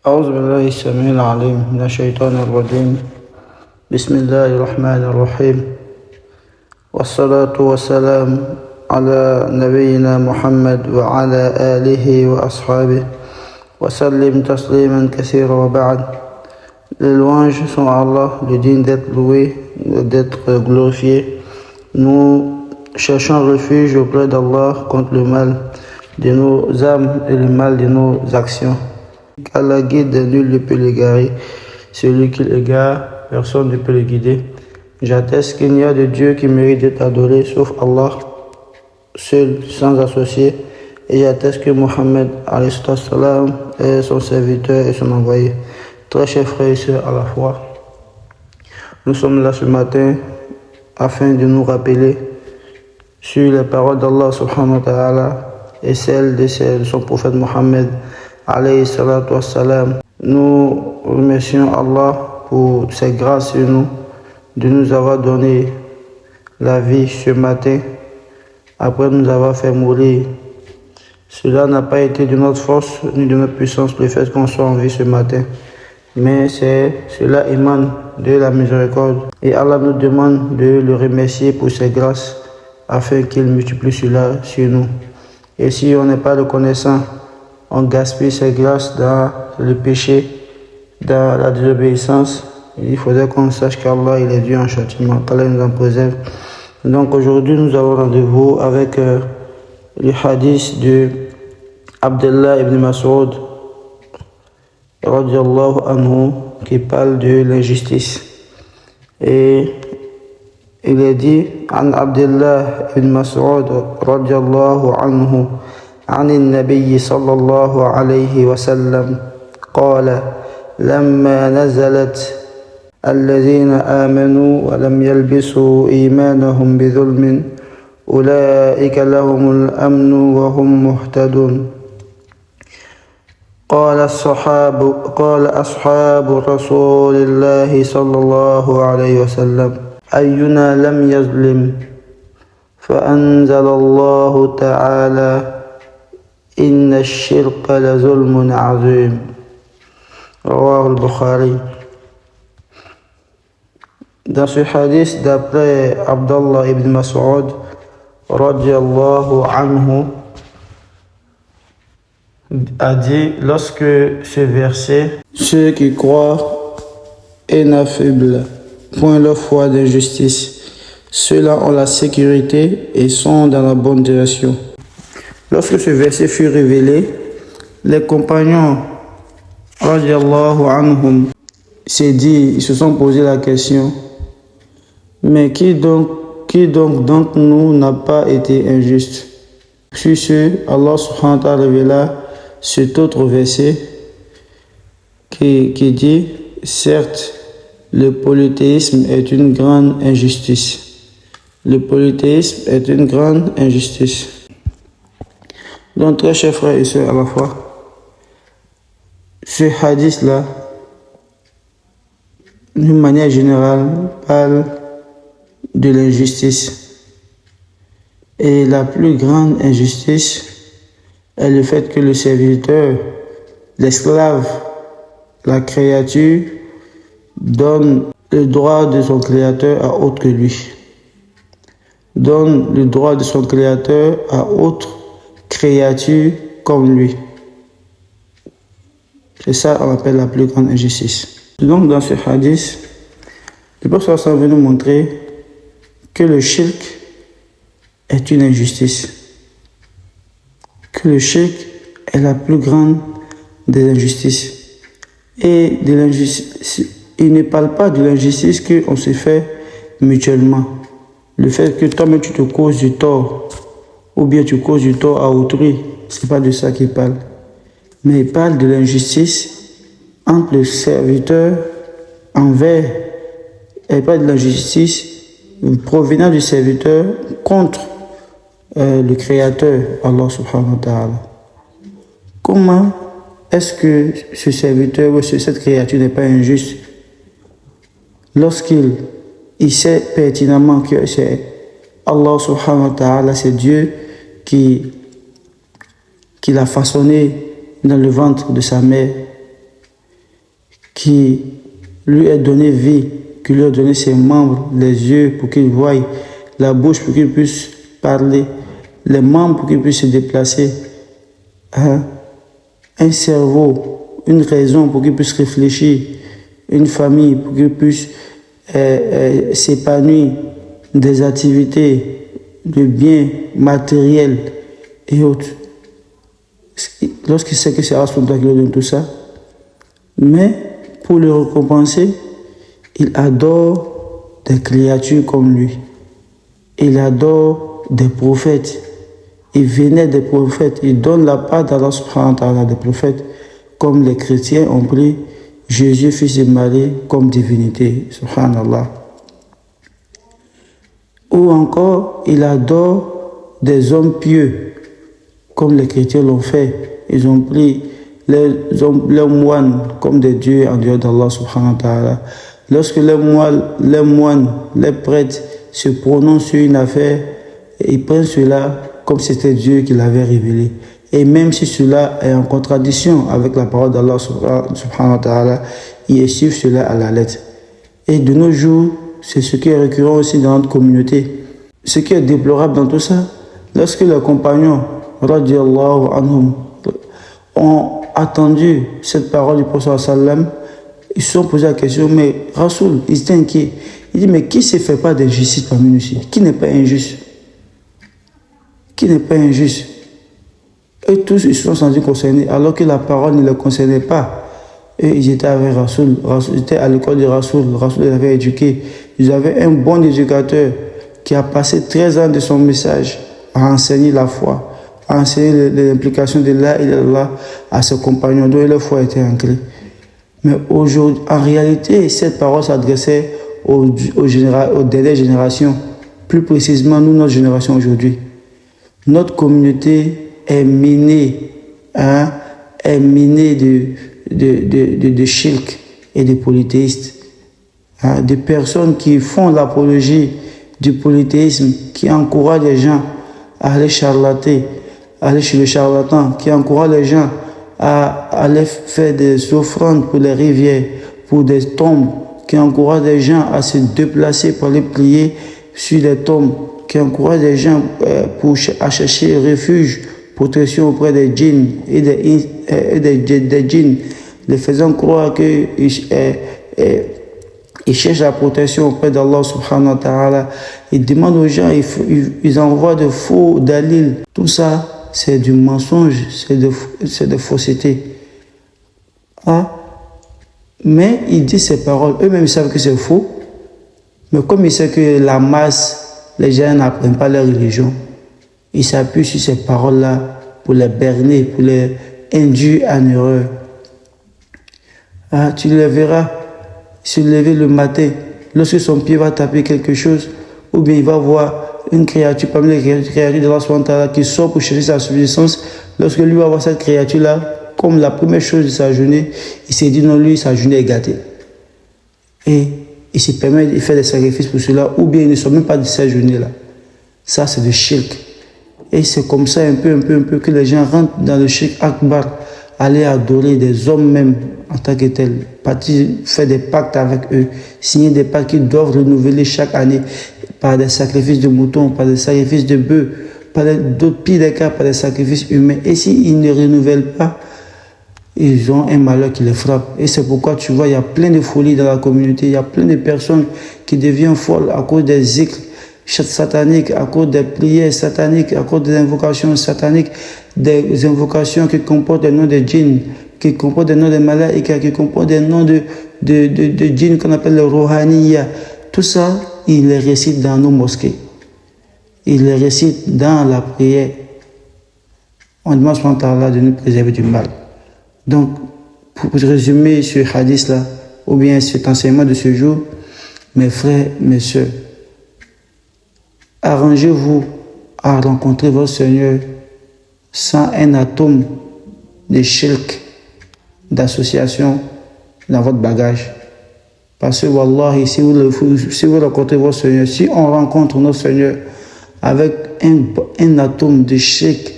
أعوذ بالله السميع العليم من الشيطان الرجيم. بسم الله الرحمن الرحيم، والصلاة والسلام على نبينا محمد وعلى آله وأصحابه وسلم تسليما كثيرا وبعد. Les louanges sont à Allah, le digne d'être loué, d'être glorifié. Nous cherchons refuge auprès d'Allah contre le mal de nos âmes et le mal de nos actions. Allah guide, nul ne peut l'égarer. Celui qui l'égare, personne ne peut le guider. J'atteste qu'il n'y a de Dieu qui mérite d'être adoré sauf Allah, seul, sans associé. Et j'atteste que Mohammed est son serviteur et son envoyé. Très chers frères et sœurs à la foi, nous sommes là ce matin afin de nous rappeler sur les paroles d'Allah subhanahu wa ta'ala et celles de son prophète Mohammed alayhi salatu wassalam. Nous remercions Allah pour ses grâces sur nous, de nous avoir donné la vie ce matin après nous avoir fait mourir. Cela n'a pas été de notre force ni de notre puissance le fait qu'on soit en vie ce matin, mais cela émane de la miséricorde. Et Allah nous demande de le remercier pour ses grâces afin qu'il multiplie cela sur nous. Et si on n'est pas reconnaissant, on gaspille ses grâces dans le péché, dans la désobéissance. Il faudrait qu'on sache qu'Allah il est Dieu en châtiment, qu'Allah nous en préserve. Donc aujourd'hui nous avons rendez-vous avec le hadith de Abdullah ibn Mas'ud radiallahu anhu qui parle de l'injustice. Et il est dit عن عبد الله بن مسعود رضي الله عنه عن النبي صلى الله عليه وسلم قال لما نزلت الذين آمنوا ولم يلبسوا إيمانهم بظلم أولئك لهم الأمن وهم مهتدون. قال أصحاب رسول الله صلى الله عليه وسلم أينا لم يظلم فأنزل الله تعالى إن الشرك لظلم عظيم رواه البخاري. Dans ce hadith, d'après Abdullah ibn Mas'ud radiallahu anhu, a dit, lorsque ce verset, ceux qui croient et n'affublent point leur foi d'injustice, ceux-là ont la sécurité et sont dans la bonne direction. Lorsque ce verset fut révélé, les compagnons radiallahu anhum ils se sont posé la question, mais qui donc d'entre nous n'a pas été injuste? Sur ce, Allah subhanahu wa ta'ala révéla cet autre verset qui dit, certes, le polythéisme est une grande injustice. Le polythéisme est une grande injustice. Donc, très chers frères et sœurs à la fois, ce hadith-là, d'une manière générale, parle de l'injustice. Et la plus grande injustice est le fait que le serviteur, l'esclave, la créature, donne le droit de son créateur à autre que lui. Donne le droit de son créateur à autre créature comme lui. C'est ça qu'on appelle la plus grande injustice. Donc dans ce hadith, le prophète veut nous montrer que le shirk est une injustice. Que le shirk est la plus grande des injustices. Et de l'injustice, il ne parle pas de l'injustice qu'on se fait mutuellement. Le fait que toi-même tu te causes du tort, ou bien tu causes du tort à autrui, c'est pas de ça qu'il parle. Mais il parle de l'injustice entre le serviteur et pas de l'injustice provenant du serviteur contre le Créateur, Allah subhanahu wa ta'ala. Comment est-ce que ce serviteur ou cette créature n'est pas injuste lorsqu'il sait pertinemment que c'est Allah subhanahu wa ta'ala, c'est Dieu qui l'a façonné dans le ventre de sa mère qui lui a donné vie, qui lui a donné ses membres, les yeux pour qu'il voie, la bouche pour qu'il puisse parler, les membres pour qu'il puisse se déplacer, un cerveau, une raison pour qu'il puisse réfléchir, une famille pour qu'il puisse s'épanouir, des activités, de biens matériels et autres. Lorsqu'il sait que c'est Allah qui lui donne tout ça, mais pour le récompenser, il adore des créatures comme lui. Il adore des prophètes. Il vénère des prophètes. Il donne la part d'Allah subhanahu wa ta'ala des prophètes, comme les chrétiens ont pris Jésus, fils de Marie, comme divinité. Subhanallah. Ou encore, il adore des hommes pieux, comme les chrétiens l'ont fait. Ils ont pris les moines comme des dieux en dehors d'Allah subhanahu wa ta'ala. Lorsque les moines, les prêtres se prononcent sur une affaire, ils prennent cela comme si c'était Dieu qui l'avait révélé. Et même si cela est en contradiction avec la parole d'Allah subhanahu wa ta'ala, ils suivent cela à la lettre. Et de nos jours, c'est ce qui est récurrent aussi dans notre communauté. Ce qui est déplorable dans tout ça, lorsque les compagnons, radiallahu anhum, ont attendu cette parole du prophète sallam, ils se sont posé la question, mais Rasoul, ils étaient inquiets. Il dit, mais qui ne se fait pas d'injustice parmi nous ici? Qui n'est pas injuste? Qui n'est pas injuste? Et tous, ils se sont sentis concernés, alors que la parole ne les concernait pas. Et ils étaient avec Rasoul, ils étaient à l'école de Rasoul les avait éduqués. Ils avaient un bon éducateur qui a passé 13 ans de son message à enseigner la foi, à enseigner l'implication de la ilaha à ses compagnons, dont leur foi était ancrée. Mais aujourd'hui, en réalité, cette parole s'adressait aux dernières générations, plus précisément nous, notre génération aujourd'hui. Notre communauté est minée, est minée de shirk et de polythéistes, de personnes qui font l'apologie du polythéisme, qui encouragent les gens à aller charlater, à aller chez le charlatan, qui encouragent les gens à aller faire des offrandes pour les rivières, pour des tombes, qui encouragent les gens à se déplacer pour aller prier sur les tombes, qui encouragent les gens à chercher refuge, protection auprès des djinns et des djinns, les faisant croire qu'ils cherchent la protection auprès d'Allah subhanahu wa ta'ala. Ils demandent aux gens, ils envoient de faux dalil. Tout ça, c'est du mensonge, c'est de fausseté. Mais ils disent ces paroles, eux-mêmes savent que c'est faux, mais comme ils savent que la masse, les gens n'apprennent pas leur religion, ils s'appuient sur ces paroles-là pour les berner, pour les induire en erreur. Tu le verras se lever le matin, lorsque son pied va taper quelque chose, ou bien il va voir une créature parmi les créatures de Allah subhanahu wa ta'ala qui sort pour chercher sa subsistance. Lorsque lui va voir cette créature-là, comme la première chose de sa journée, il s'est dit non, lui, sa journée est gâtée. Et il se permet de faire des sacrifices pour cela, ou bien il ne sort même pas de cette journée-là. Ça, c'est le shirk. Et c'est comme ça un peu que les gens rentrent dans le shirk akbar, aller adorer des hommes même en tant que tels, faire des pactes avec eux, signer des pactes qu'ils doivent renouveler chaque année par des sacrifices de moutons, par des sacrifices de bœufs, par d'autres pires des cas, par des sacrifices humains. Et s'ils ne renouvellent pas, ils ont un malheur qui les frappe. Et c'est pourquoi tu vois, il y a plein de folies dans la communauté, il y a plein de personnes qui deviennent folles à cause des zikrs sataniques, à cause des prières sataniques, à cause des invocations sataniques, des invocations qui comportent des noms de djinns, qui comportent des noms de malaïka, qui comportent des noms de djinns qu'on appelle le rohaniya. Tout ça, ils les récitent dans nos mosquées. Ils les récitent dans la prière. On demande à Allah de nous préserver du mal. Donc, pour résumer ce hadith-là, ou bien cet enseignement de ce jour, mes frères, mes sœurs, arrangez-vous à rencontrer votre Seigneur sans un atome de shirk, d'association dans votre bagage. Parce que, wallahi, si vous rencontrez votre Seigneur, si on rencontre notre Seigneur avec un atome de shirk,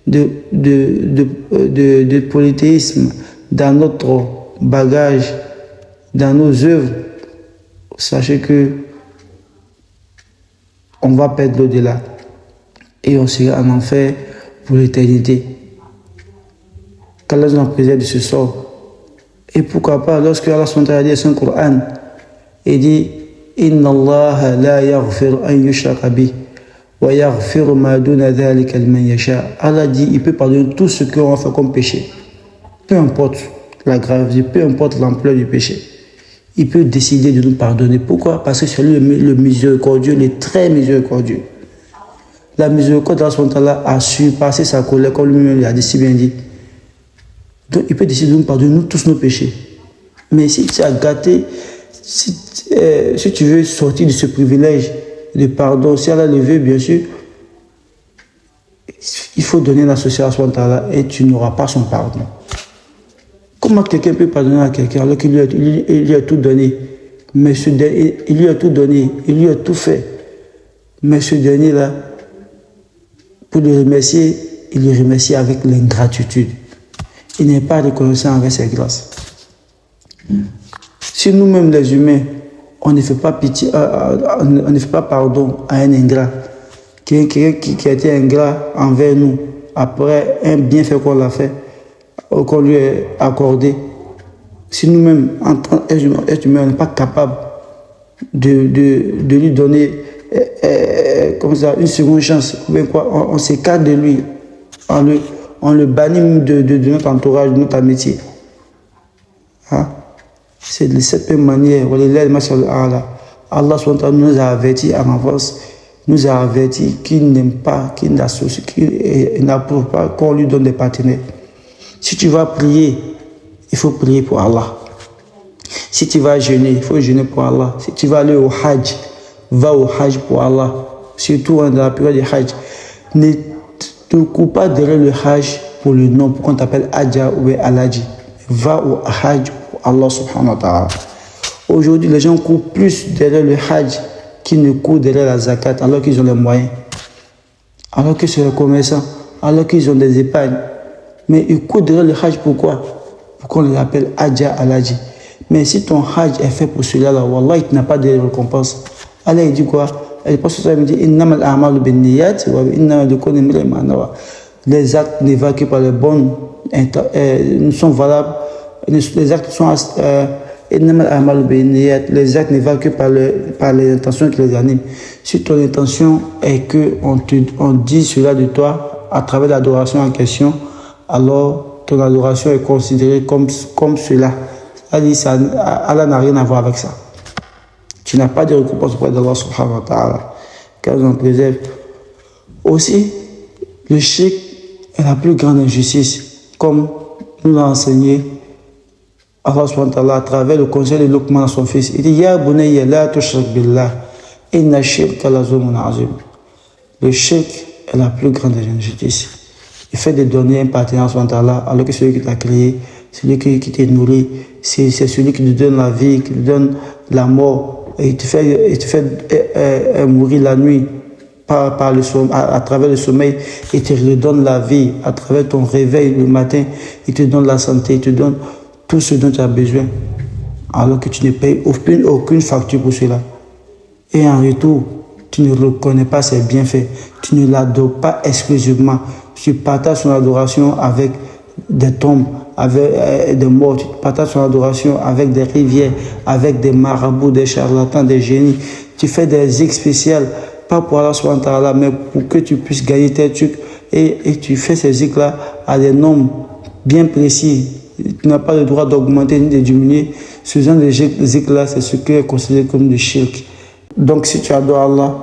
de polythéisme dans notre bagage, dans nos œuvres, sachez que on va perdre l'au-delà et on sera en enfer pour l'éternité. Qu'Allah nous en préserve de ce sort. Et pourquoi pas, lorsque Allah a dit dans son Coran, il dit Inna Allah la yaghfir an yushraka bih wa yaghfir ma duna dhalika liman yasha. Allah dit il peut pardonner tout ce qu'on a fait comme péché. Peu importe la gravité, peu importe l'ampleur du péché. Il peut décider de nous pardonner. Pourquoi? Parce que c'est lui le miséricordieux, le très miséricordieux. La miséricorde d'Allah a surpassé sa colère, comme lui-même l'a dit, si bien dit. Donc il peut décider de nous pardonner nous, tous nos péchés. Mais si tu as gâté, si tu veux sortir de ce privilège de pardon, si Allah le veut, bien sûr, il faut donner l'association à Allah et tu n'auras pas son pardon. Comment quelqu'un peut pardonner à quelqu'un alors qu'il lui a tout donné? Mais il lui a tout donné, il lui a tout fait. Mais ce dernier-là, pour le remercier, il le remercie avec l'ingratitude. Il n'est pas reconnaissant avec ses grâces. Si nous-mêmes les humains, on ne fait pas pitié, on ne fait pas pardon à un ingrat, quelqu'un qui a été ingrat envers nous, après un bienfait qu'on l'a fait, qu'on lui a accordé, si nous-mêmes, en tant qu'être humain, on n'est pas capable de lui donner comme ça, une seconde chance, on s'écarte de lui, on le bannit de notre entourage, de notre amitié. Hein? C'est de cette même manière, Allah nous a avertis en avance, nous a avertis qu'il n'aime pas, qu'il n'associe, qu'il n'approuve pas qu'on lui donne des partenaires. Si tu vas prier, il faut prier pour Allah. Si tu vas jeûner, il faut jeûner pour Allah. Si tu vas aller au Hajj, va au Hajj pour Allah. Surtout dans la période du Hajj. Ne te coupe pas derrière le Hajj pour le nom, pour qu'on t'appelle Hadja ou Aladji. Va au Hajj pour Allah subhanahu wa ta'ala. Aujourd'hui, les gens courent plus derrière le Hajj qu'ils ne courent derrière la zakat alors qu'ils ont les moyens. Alors que c'est les commerçants, alors qu'ils ont des épargnes. Mais ils courent derrière le Hajj pourquoi? Pour qu'on les appelle Hadja Aladji. Mais si ton Hajj est fait pour cela-là, Wallah, il n'a pas de récompense. Allah, il dit quoi? Le prophète me dit Innamal a'malu binniyat wa innamal likulli imri'in ma nawa. Les actes n'est pas que par les bonnes ne sont valables. Les actes sont Innamal a'malu binniyat. Les actes ne valent que par les intentions qui les animent. Si ton intention est que on dit cela de toi à travers l'adoration en question, alors ton adoration est considérée comme cela. Allah n'a rien à voir avec ça. Tu n'as pas de récompense auprès d'Allah subhanahu wa ta'ala. Car nous en préserve. Aussi, le shirk est la plus grande injustice, comme nous l'a enseigné Allah subhanahu wa ta'ala à travers le conseil de Luqman à son fils. Il dit Ya bunayya la tushrik billah, inna shirka la zulmun azim. Le shirk est la plus grande injustice. Il fait de donner un partenaire à subhanahu wa ta'ala alors que celui qui t'a créé, celui qui te nourrit, c'est celui qui te donne la vie, qui te donne la mort. Et il te fait mourir la nuit à travers le sommeil. Il te redonne la vie à travers ton réveil le matin. Il te donne la santé, il te donne tout ce dont tu as besoin. Alors que tu ne payes aucune facture pour cela. Et en retour, tu ne reconnais pas ses bienfaits. Tu ne l'adores pas exclusivement. Tu partages son adoration avec des tombes, avec des morts, tu partages son adoration avec des rivières, avec des marabouts, des charlatans, des génies. Tu fais des zikrs spéciales, pas pour Allah subhanahu wa ta'ala, mais pour que tu puisses gagner tes trucs. Et tu fais ces zikrs-là à des nombres bien précis. Tu n'as pas le droit d'augmenter ni de diminuer. Ce genre de zikr-là, c'est ce qui est considéré comme du shirk. Donc si tu adores Allah,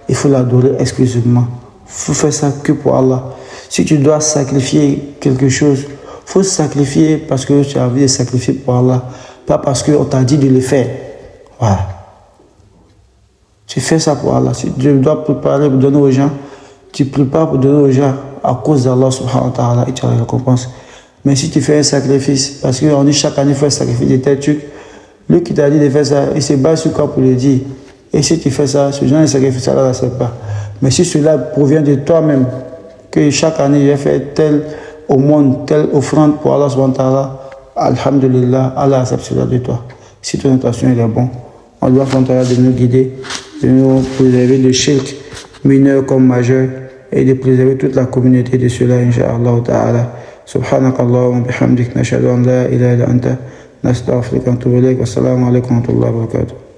il faut l'adorer exclusivement. Il faut faire ça que pour Allah. Si tu dois sacrifier quelque chose, il faut sacrifier parce que tu as envie de sacrifier pour Allah, pas parce qu'on t'a dit de le faire. Voilà. Tu fais ça pour Allah. Si tu dois préparer pour donner aux gens, tu prépares pour donner aux gens à cause d'Allah subhanahu wa ta'ala et tu as la récompense. Mais si tu fais un sacrifice, parce qu'on dit chaque année il faut un sacrifice de tel truc, lui qui t'a dit de faire ça, il se base sur quoi pour le dire. Et si tu fais ça, ce genre de sacrifice, Allah ne sait pas. Mais si cela provient de toi-même, que chaque année j'ai fait tel au monde, telle offrande pour Allah subhanahu wa ta'ala, alhamdulillah, Allah accepte cela de toi. si ton intention est bonne. Allah de nous guider, de nous préserver de shirk, mineur comme majeur, et de préserver toute la communauté de cela, Inch'Allah ta'ala. Subhanakallahumma bihamdik, nashhadu an la ilaha illa anta, nastaghfiruka wa natubu ilayk. Wassalamu alaikum wa rahmatullahi wa barakatuh.